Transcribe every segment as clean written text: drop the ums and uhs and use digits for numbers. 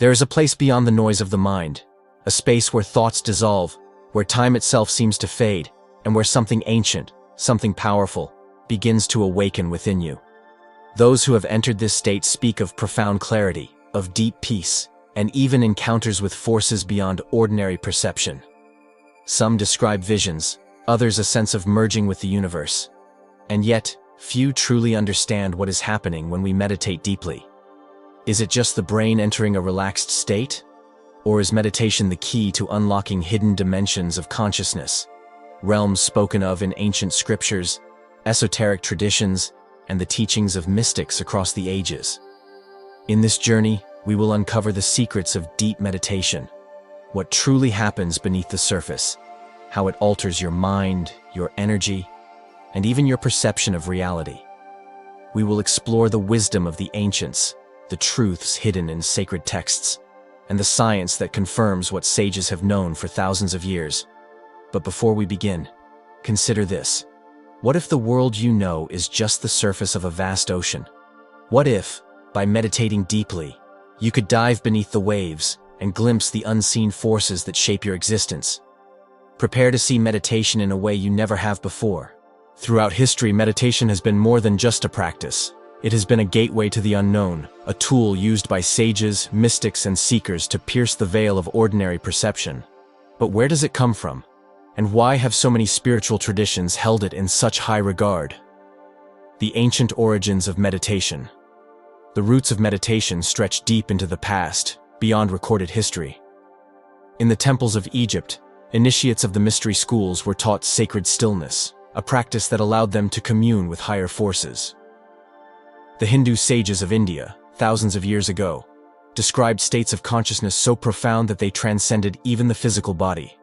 There is a place beyond the noise of the mind, a space where thoughts dissolve, where time itself seems to fade, and where something ancient, something powerful, begins to awaken within you. Those who have entered this state speak of profound clarity, of deep peace, and even encounters with forces beyond ordinary perception. Some describe visions, others a sense of merging with the universe. And yet, few truly understand what is happening when we meditate deeply. Is it just the brain entering a relaxed state? Or is meditation the key to unlocking hidden dimensions of consciousness, realms spoken of in ancient scriptures, esoteric traditions, and the teachings of mystics across the ages? In this journey, we will uncover the secrets of deep meditation, what truly happens beneath the surface, how it alters your mind, your energy, and even your perception of reality. We will explore the wisdom of the ancients, the truths hidden in sacred texts, and the science that confirms what sages have known for thousands of years. But before we begin, consider this. What if the world you know is just the surface of a vast ocean? What if, by meditating deeply, you could dive beneath the waves and glimpse the unseen forces that shape your existence? Prepare to see meditation in a way you never have before. Throughout history, meditation has been more than just a practice. It has been a gateway to the unknown, a tool used by sages, mystics, and seekers to pierce the veil of ordinary perception. But where does it come from? And why have so many spiritual traditions held it in such high regard? The ancient origins of meditation. The roots of meditation stretch deep into the past, beyond recorded history. In the temples of Egypt, initiates of the mystery schools were taught sacred stillness, a practice that allowed them to commune with higher forces. The Hindu sages of India, thousands of years ago, described states of consciousness so profound that they transcended even the physical body.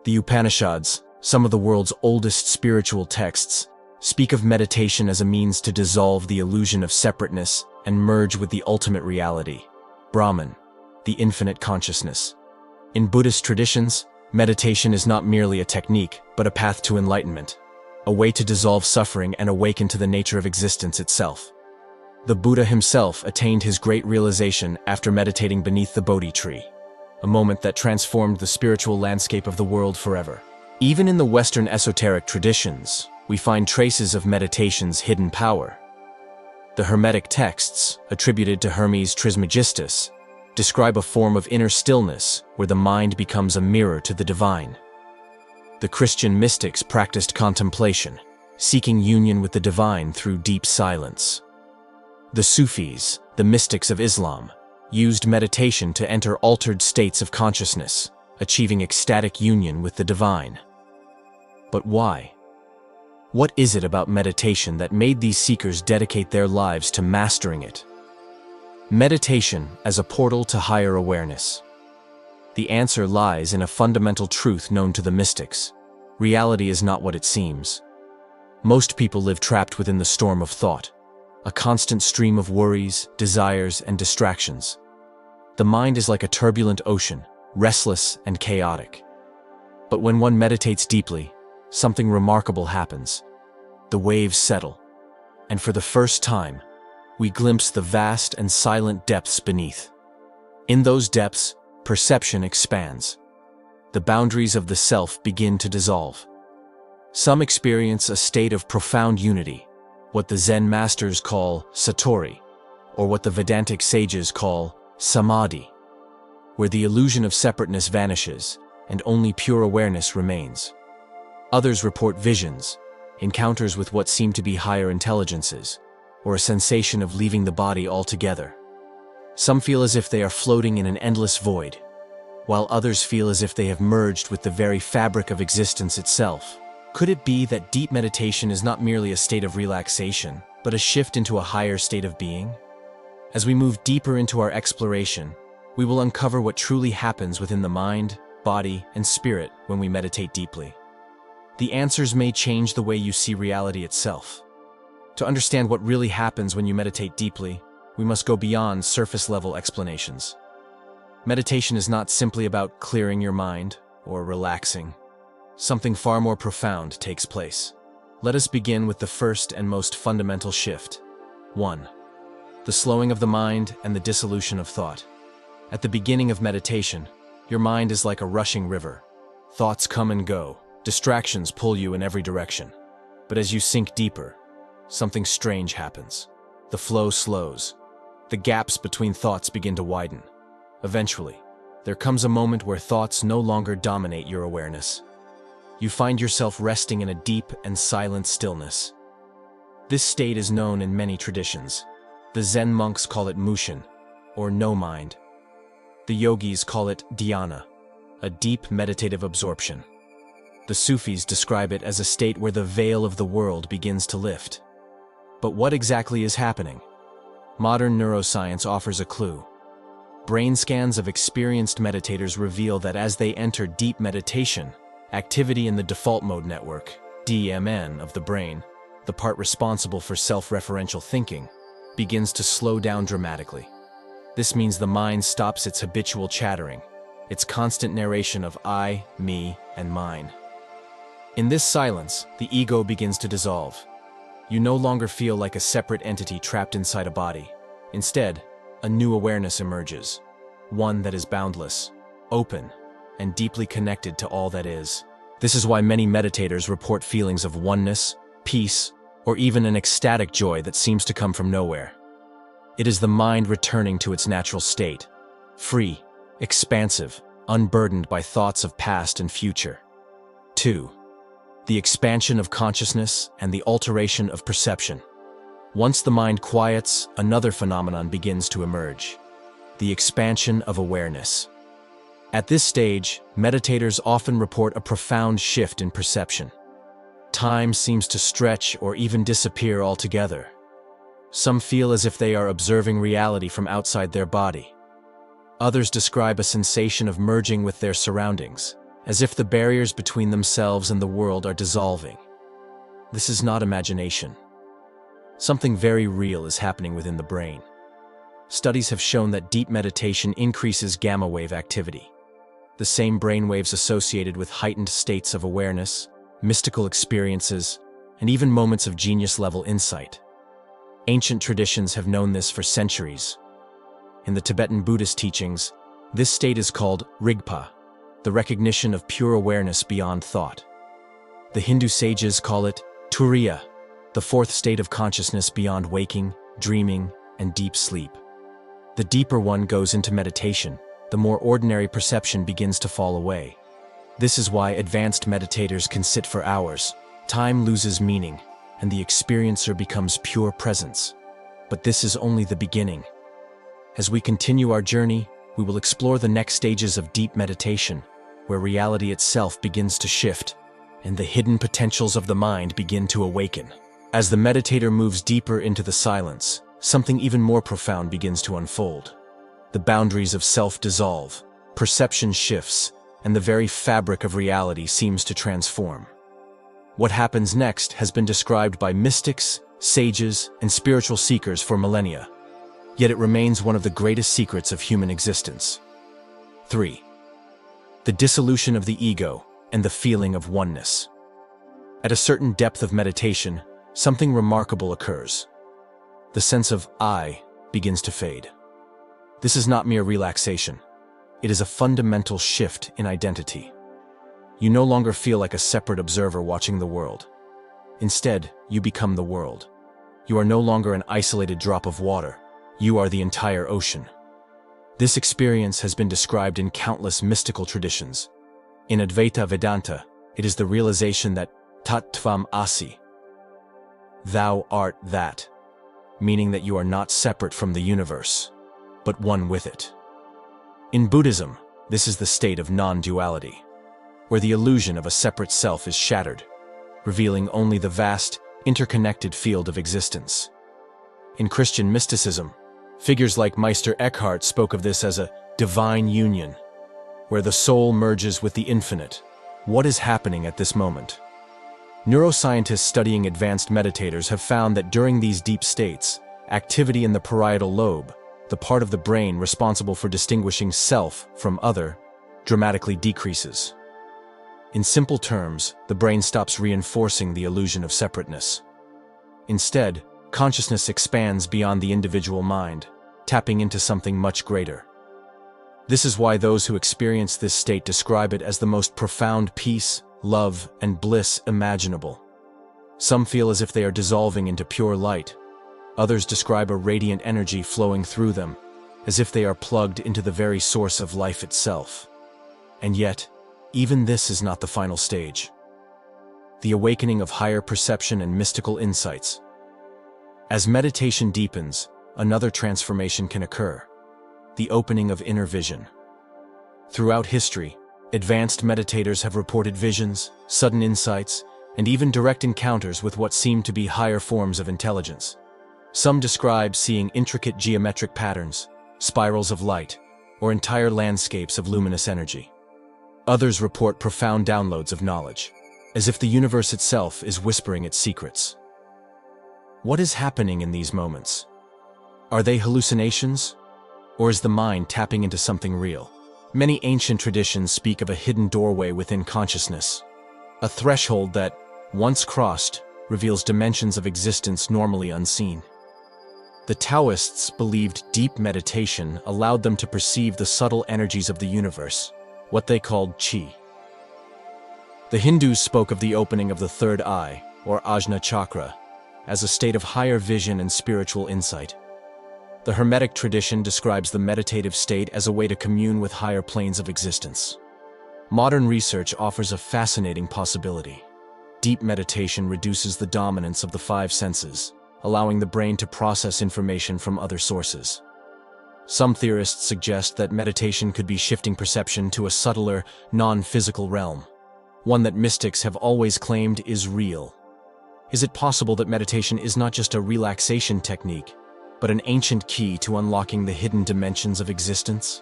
The Upanishads, some of the world's oldest spiritual texts, speak of meditation as a means to dissolve the illusion of separateness and merge with the ultimate reality, Brahman, the infinite consciousness. In Buddhist traditions, meditation is not merely a technique, but a path to enlightenment, a way to dissolve suffering and awaken to the nature of existence itself. The Buddha himself attained his great realization after meditating beneath the Bodhi tree, a moment that transformed the spiritual landscape of the world forever. Even in the Western esoteric traditions, we find traces of meditation's hidden power. The Hermetic texts, attributed to Hermes Trismegistus, describe a form of inner stillness where the mind becomes a mirror to the divine. The Christian mystics practiced contemplation, seeking union with the divine through deep silence. The Sufis, the mystics of Islam, used meditation to enter altered states of consciousness, achieving ecstatic union with the divine. But why? What is it about meditation that made these seekers dedicate their lives to mastering it? Meditation as a portal to higher awareness. The answer lies in a fundamental truth known to the mystics. Reality is not what it seems. Most people live trapped within the storm of thought, a constant stream of worries, desires, and distractions. The mind is like a turbulent ocean, restless and chaotic. But when one meditates deeply, something remarkable happens. The waves settle, and for the first time, we glimpse the vast and silent depths beneath. In those depths, perception expands. The boundaries of the self begin to dissolve. Some experience a state of profound unity, what the Zen masters call satori, or what the Vedantic sages call samadhi, where the illusion of separateness vanishes and only pure awareness remains. Others report visions, encounters with what seem to be higher intelligences, or a sensation of leaving the body altogether. Some feel as if they are floating in an endless void, while others feel as if they have merged with the very fabric of existence itself. Could it be that deep meditation is not merely a state of relaxation, but a shift into a higher state of being? As we move deeper into our exploration, we will uncover what truly happens within the mind, body, and spirit when we meditate deeply. The answers may change the way you see reality itself. To understand what really happens when you meditate deeply, we must go beyond surface-level explanations. Meditation is not simply about clearing your mind or relaxing. Something far more profound takes place. Let us begin with the first and most fundamental shift. 1. The slowing of the mind and the dissolution of thought. At the beginning of meditation, your mind is like a rushing river. Thoughts come and go, distractions pull you in every direction. But as you sink deeper, something strange happens. The flow slows. The gaps between thoughts begin to widen. Eventually, there comes a moment where thoughts no longer dominate your awareness. You find yourself resting in a deep and silent stillness. This state is known in many traditions. The Zen monks call it mushin, or no mind. The yogis call it dhyana, a deep meditative absorption. The Sufis describe it as a state where the veil of the world begins to lift. But what exactly is happening? Modern neuroscience offers a clue. Brain scans of experienced meditators reveal that as they enter deep meditation, activity in the default mode network, DMN, of the brain, the part responsible for self-referential thinking, begins to slow down dramatically. This means the mind stops its habitual chattering, its constant narration of I, me, and mine. In this silence, the ego begins to dissolve. You no longer feel like a separate entity trapped inside a body. Instead, a new awareness emerges, one that is boundless, open, and deeply connected to all that is. This is why many meditators report feelings of oneness, peace, or even an ecstatic joy that seems to come from nowhere. It is the mind returning to its natural state, free, expansive, unburdened by thoughts of past and future. 2. The expansion of consciousness and the alteration of perception. Once the mind quiets, another phenomenon begins to emerge: the expansion of awareness. At this stage, meditators often report a profound shift in perception. Time seems to stretch or even disappear altogether. Some feel as if they are observing reality from outside their body. Others describe a sensation of merging with their surroundings, as if the barriers between themselves and the world are dissolving. This is not imagination. Something very real is happening within the brain. Studies have shown that deep meditation increases gamma wave activity, the same brain waves associated with heightened states of awareness, mystical experiences, and even moments of genius-level insight. Ancient traditions have known this for centuries. In the Tibetan Buddhist teachings, this state is called Rigpa, the recognition of pure awareness beyond thought. The Hindu sages call it Turiya, the fourth state of consciousness beyond waking, dreaming, and deep sleep. The deeper one goes into meditation, the more ordinary perception begins to fall away. This is why advanced meditators can sit for hours. Time loses meaning, and the experiencer becomes pure presence. But this is only the beginning. As we continue our journey, we will explore the next stages of deep meditation, where reality itself begins to shift, and the hidden potentials of the mind begin to awaken. As the meditator moves deeper into the silence, something even more profound begins to unfold. The boundaries of self dissolve, perception shifts, and the very fabric of reality seems to transform. What happens next has been described by mystics, sages, and spiritual seekers for millennia, yet it remains one of the greatest secrets of human existence. 3. The dissolution of the ego and the feeling of oneness. At a certain depth of meditation, something remarkable occurs. The sense of I begins to fade. This is not mere relaxation. It is a fundamental shift in identity. You no longer feel like a separate observer watching the world. Instead, you become the world. You are no longer an isolated drop of water. You are the entire ocean. This experience has been described in countless mystical traditions. In Advaita Vedanta, it is the realization that Tat Tvam Asi, thou art that, meaning that you are not separate from the universe, but one with it. In Buddhism, this is the state of non-duality, where the illusion of a separate self is shattered, revealing only the vast, interconnected field of existence. In Christian mysticism, figures like Meister Eckhart spoke of this as a divine union, where the soul merges with the infinite. What is happening at this moment? Neuroscientists studying advanced meditators have found that during these deep states, activity in the parietal lobe, the part of the brain responsible for distinguishing self from other, dramatically decreases. In simple terms, the brain stops reinforcing the illusion of separateness. Instead, consciousness expands beyond the individual mind, tapping into something much greater. This is why those who experience this state describe it as the most profound peace, love, and bliss imaginable. Some feel as if they are dissolving into pure light. Others describe a radiant energy flowing through them, as if they are plugged into the very source of life itself. And yet, even this is not the final stage. The awakening of higher perception and mystical insights. As meditation deepens, another transformation can occur: the opening of inner vision. Throughout history, advanced meditators have reported visions, sudden insights, and even direct encounters with what seem to be higher forms of intelligence. Some describe seeing intricate geometric patterns, spirals of light, or entire landscapes of luminous energy. Others report profound downloads of knowledge, as if the universe itself is whispering its secrets. What is happening in these moments? Are they hallucinations? Or is the mind tapping into something real? Many ancient traditions speak of a hidden doorway within consciousness, a threshold that, once crossed, reveals dimensions of existence normally unseen. The Taoists believed deep meditation allowed them to perceive the subtle energies of the universe, what they called qi. The Hindus spoke of the opening of the third eye, or Ajna chakra, as a state of higher vision and spiritual insight. The Hermetic tradition describes the meditative state as a way to commune with higher planes of existence. Modern research offers a fascinating possibility. Deep meditation reduces the dominance of the five senses, allowing the brain to process information from other sources. Some theorists suggest that meditation could be shifting perception to a subtler, non-physical realm, one that mystics have always claimed is real. Is it possible that meditation is not just a relaxation technique, but an ancient key to unlocking the hidden dimensions of existence?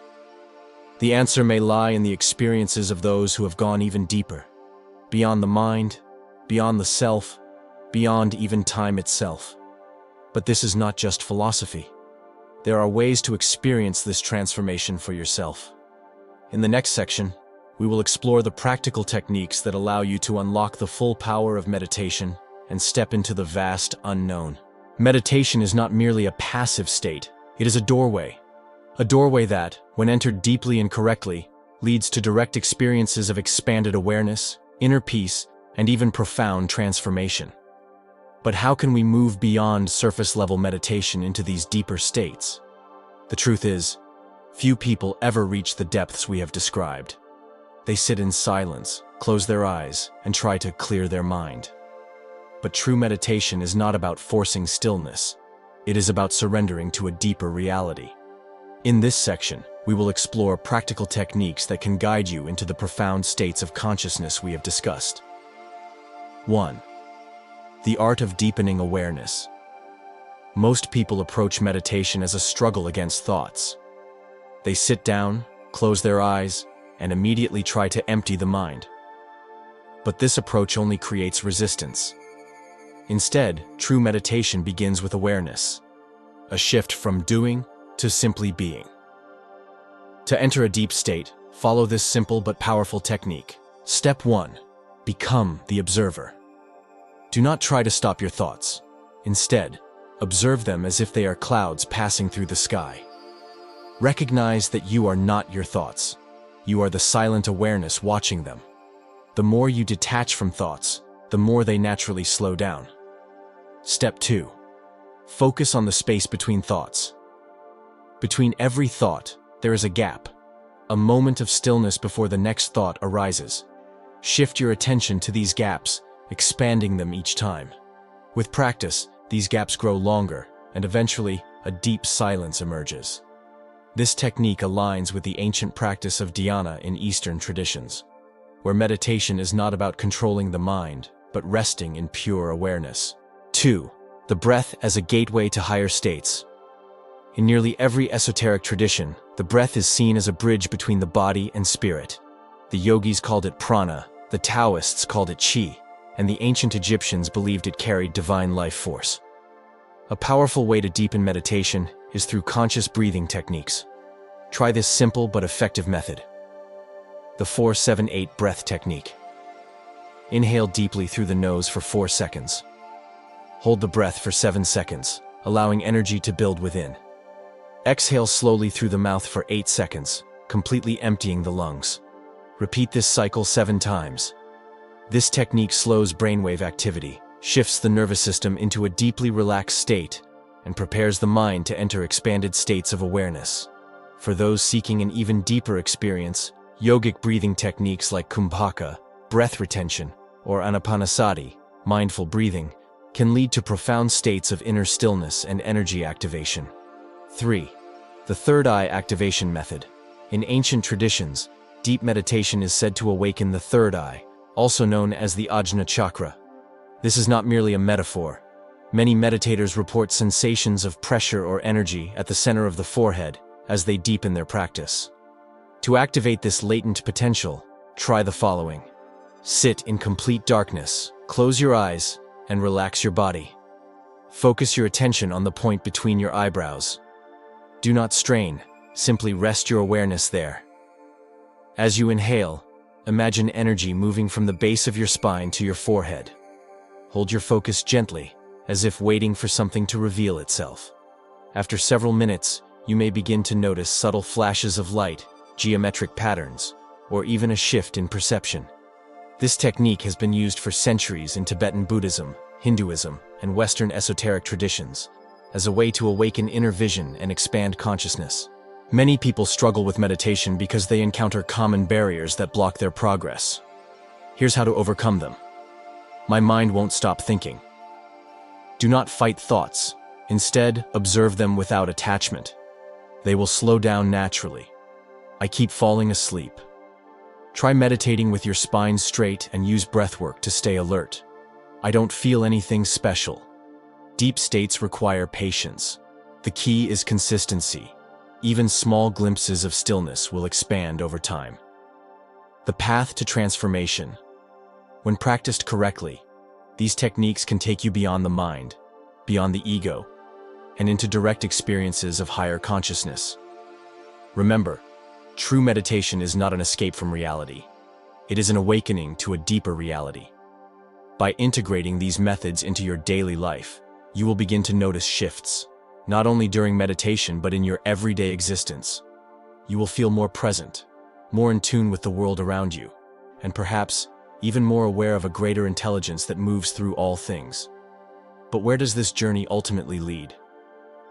The answer may lie in the experiences of those who have gone even deeper, beyond the mind, beyond the self, beyond even time itself. But this is not just philosophy. There are ways to experience this transformation for yourself. In the next section, we will explore the practical techniques that allow you to unlock the full power of meditation and step into the vast unknown. Meditation is not merely a passive state, it is a doorway. A doorway that, when entered deeply and correctly, leads to direct experiences of expanded awareness, inner peace, and even profound transformation. But how can we move beyond surface-level meditation into these deeper states? The truth is, few people ever reach the depths we have described. They sit in silence, close their eyes, and try to clear their mind. But true meditation is not about forcing stillness. It is about surrendering to a deeper reality. In this section, we will explore practical techniques that can guide you into the profound states of consciousness we have discussed. 1. The art of deepening awareness. Most people approach meditation as a struggle against thoughts. They sit down, close their eyes, and immediately try to empty the mind. But this approach only creates resistance. Instead, true meditation begins with awareness, a shift from doing to simply being. To enter a deep state, follow this simple but powerful technique. Step 1. Become the observer. Do not try to stop your thoughts. Instead, observe them as if they are clouds passing through the sky. Recognize that you are not your thoughts. You are the silent awareness watching them. The more you detach from thoughts, the more they naturally slow down. Step 2. Focus on the space between thoughts. Between every thought, there is a gap, a moment of stillness before the next thought arises. Shift your attention to these gaps, expanding them each time. With practice, these gaps grow longer, and eventually, a deep silence emerges. This technique aligns with the ancient practice of dhyana in Eastern traditions, where meditation is not about controlling the mind, but resting in pure awareness. 2. The breath as a gateway to higher states. In nearly every esoteric tradition, the breath is seen as a bridge between the body and spirit. The yogis called it prana, the Taoists called it qi, and the ancient Egyptians believed it carried divine life force. A powerful way to deepen meditation is through conscious breathing techniques. Try this simple but effective method. The 4-7-8 breath technique. Inhale deeply through the nose for 4 seconds. Hold the breath for 7 seconds, allowing energy to build within. Exhale slowly through the mouth for 8 seconds, completely emptying the lungs. Repeat this cycle 7 times. This technique slows brainwave activity, shifts the nervous system into a deeply relaxed state, and prepares the mind to enter expanded states of awareness. For those seeking an even deeper experience, yogic breathing techniques like kumbhaka, breath retention, or anapanasati, mindful breathing, can lead to profound states of inner stillness and energy activation. 3. The third eye activation method. In ancient traditions, deep meditation is said to awaken the third eye, also known as the Ajna chakra. This is not merely a metaphor. Many meditators report sensations of pressure or energy at the center of the forehead as they deepen their practice. To activate this latent potential, try the following. Sit in complete darkness, close your eyes, and relax your body. Focus your attention on the point between your eyebrows. Do not strain, simply rest your awareness there. As you inhale, imagine energy moving from the base of your spine to your forehead. Hold your focus gently, as if waiting for something to reveal itself. After several minutes, you may begin to notice subtle flashes of light, geometric patterns, or even a shift in perception. This technique has been used for centuries in Tibetan Buddhism, Hinduism, and Western esoteric traditions, as a way to awaken inner vision and expand consciousness. Many people struggle with meditation because they encounter common barriers that block their progress. Here's how to overcome them. My mind won't stop thinking. Do not fight thoughts. Instead, observe them without attachment. They will slow down naturally. I keep falling asleep. Try meditating with your spine straight and use breathwork to stay alert. I don't feel anything special. Deep states require patience. The key is consistency. Even small glimpses of stillness will expand over time. The path to transformation. When practiced correctly, these techniques can take you beyond the mind, beyond the ego, and into direct experiences of higher consciousness. Remember, true meditation is not an escape from reality. It is an awakening to a deeper reality. By integrating these methods into your daily life, you will begin to notice shifts, not only during meditation but in your everyday existence. You will feel more present, more in tune with the world around you, and perhaps even more aware of a greater intelligence that moves through all things. But where does this journey ultimately lead?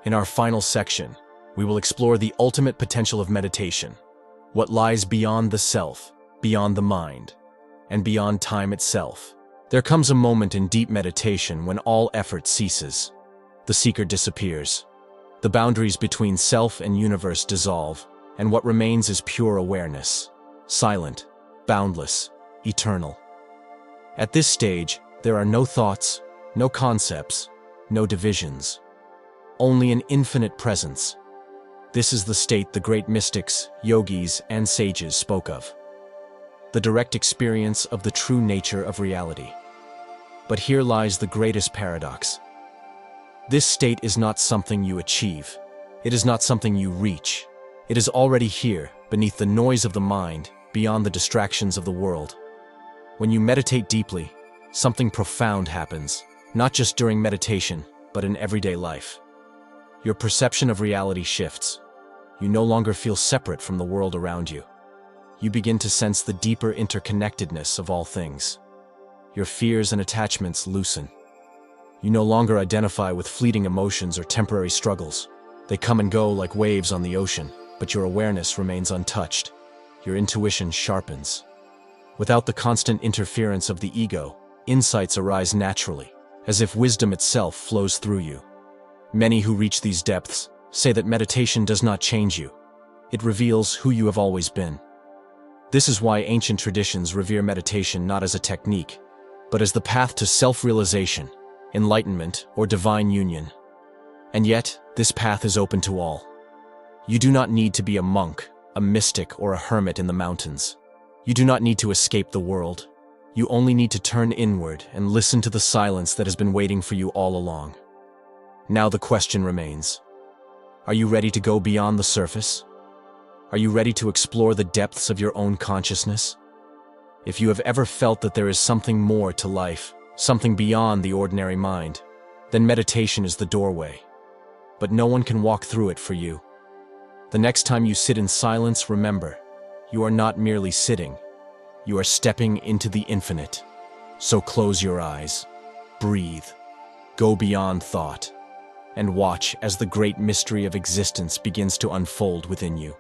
In our final section, we will explore the ultimate potential of meditation, what lies beyond the self, beyond the mind, and beyond time itself. There comes a moment in deep meditation when all effort ceases. The seeker disappears. The boundaries between self and universe dissolve, and what remains is pure awareness, silent, boundless, eternal. At this stage, there are no thoughts, no concepts, no divisions. Only an infinite presence. This is the state the great mystics, yogis, and sages spoke of. The direct experience of the true nature of reality. But here lies the greatest paradox. This state is not something you achieve. It is not something you reach. It is already here, beneath the noise of the mind, beyond the distractions of the world. When you meditate deeply, something profound happens, not just during meditation, but in everyday life. Your perception of reality shifts. You no longer feel separate from the world around you. You begin to sense the deeper interconnectedness of all things. Your fears and attachments loosen. You no longer identify with fleeting emotions or temporary struggles. They come and go like waves on the ocean, but your awareness remains untouched. Your intuition sharpens. Without the constant interference of the ego, insights arise naturally, as if wisdom itself flows through you. Many who reach these depths say that meditation does not change you. It reveals who you have always been. This is why ancient traditions revere meditation not as a technique, but as the path to self-realization, enlightenment, or divine union. And yet, this path is open to all. You do not need to be a monk, a mystic, or a hermit in the mountains. You do not need to escape the world. You only need to turn inward and listen to the silence that has been waiting for you all along. Now the question remains. Are you ready to go beyond the surface? Are you ready to explore the depths of your own consciousness? If you have ever felt that there is something more to life, something beyond the ordinary mind, then meditation is the doorway. But no one can walk through it for you. The next time you sit in silence, remember, you are not merely sitting, you are stepping into the infinite. So close your eyes, breathe, go beyond thought, and watch as the great mystery of existence begins to unfold within you.